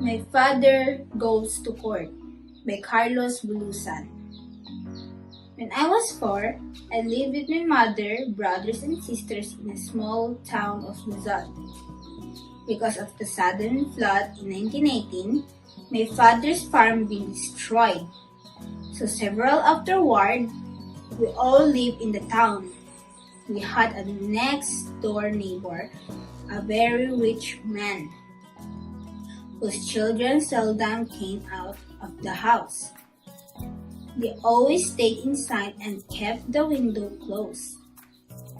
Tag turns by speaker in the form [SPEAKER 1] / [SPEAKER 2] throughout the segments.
[SPEAKER 1] My Father Goes to Court by Carlos Bulosan. When I was 4, I lived with my mother, brothers, and sisters in a small town of Bulosan. Because of the sudden flood in 1918, my father's farm being destroyed. So several afterward, we all lived in the town. We had a next door neighbor, a very rich man, whose children seldom came out of the house. They always stayed inside and kept the window closed,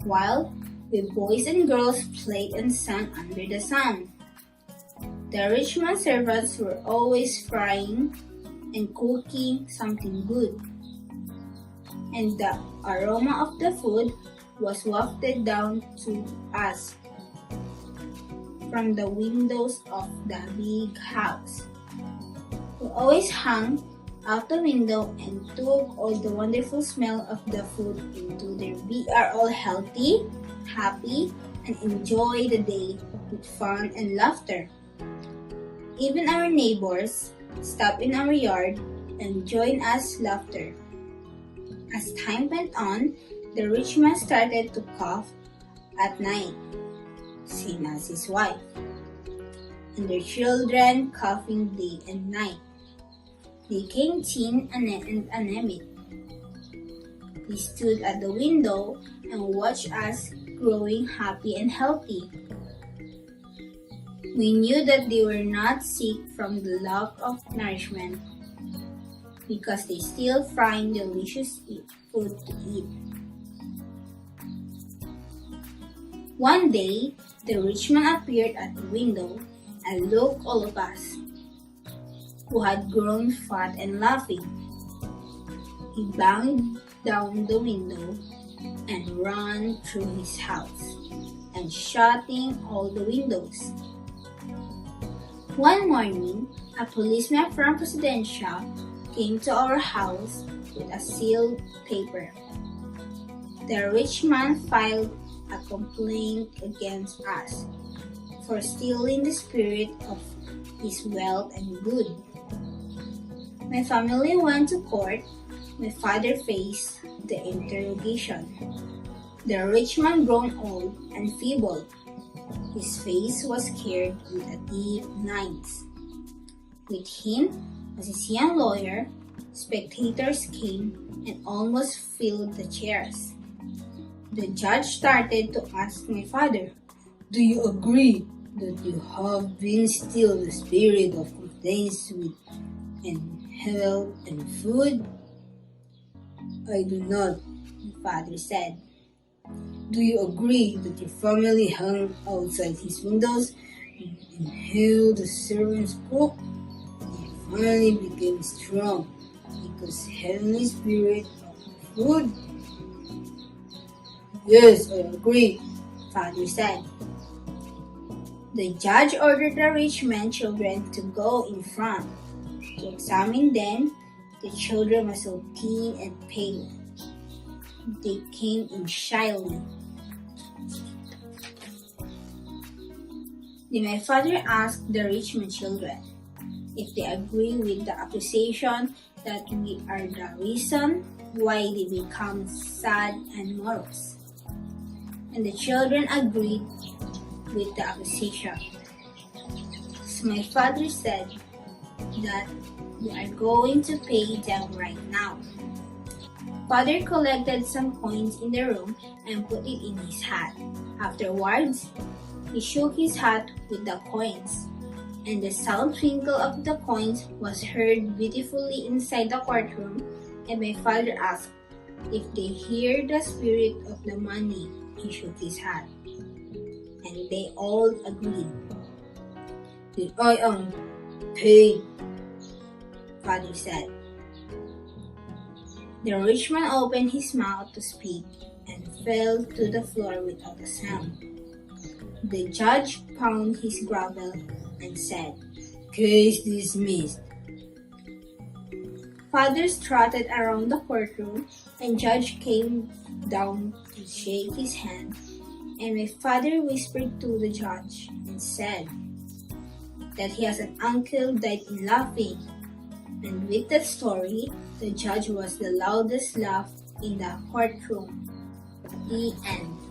[SPEAKER 1] while we boys and girls played and sang under the sun. The rich man's servants were always frying and cooking something good, and the aroma of the food was wafted down to us from the windows of the big house. We always hung out the window and took all the wonderful smell of the food into their beak. We are all healthy, happy, and enjoy the day with fun and laughter. Even our neighbors stop in our yard and join us laughter. As time went on, the rich man started to cough at night, same as his wife, and their children coughing day and night. They became thin and anemic. They stood at the window and watched us growing happy and healthy. We knew that they were not sick from the lack of nourishment because they still find delicious food to eat. One day, the rich man appeared at the window and looked all of us, who had grown fat and laughing. He banged down the window and ran through his house and shutting all the windows. One morning, a policeman from Presidential came to our house with a sealed paper. The rich man filed a complaint against us for stealing the spirit of his wealth and good. My family went to court. My father faced the interrogation. The rich man grown old and feeble. His face was scared with a deep lines. With him was his young lawyer. Spectators came and almost filled the chairs. The judge started to ask my father, "Do you agree that you have been still the spirit of complaints with and health and food?" "I do not," my father said. "Do you agree that your family hung outside his windows and inhaled the servants' cook? Your family became strong because heavenly spirit of food?" "Yes, I agree," father said. The judge ordered the rich man's children to go in front. To examine them, the children were so thin and pale. They came in shyly. Then my father asked the rich man's children if they agree with the accusation that we are the reason why they become sad and morose. And the children agreed with the accusation. So my father said that we are going to pay them right now. Father collected some coins in the room and put it in his hat. Afterwards, he shook his hat with the coins, and the sound twinkle of the coins was heard beautifully inside the courtroom, and my father asked if they hear the spirit of the money. He shook his hat, and they all agreed. "Then I am paid," father said. The rich man opened his mouth to speak and fell to the floor without a sound. The judge pounded his gavel and said, "Case dismissed." Father strutted around the courtroom, and judge came down to shake his hand, and my father whispered to the judge and said, that he has an uncle died in laughing. And with that story, the judge was the loudest laugh in the courtroom. The end.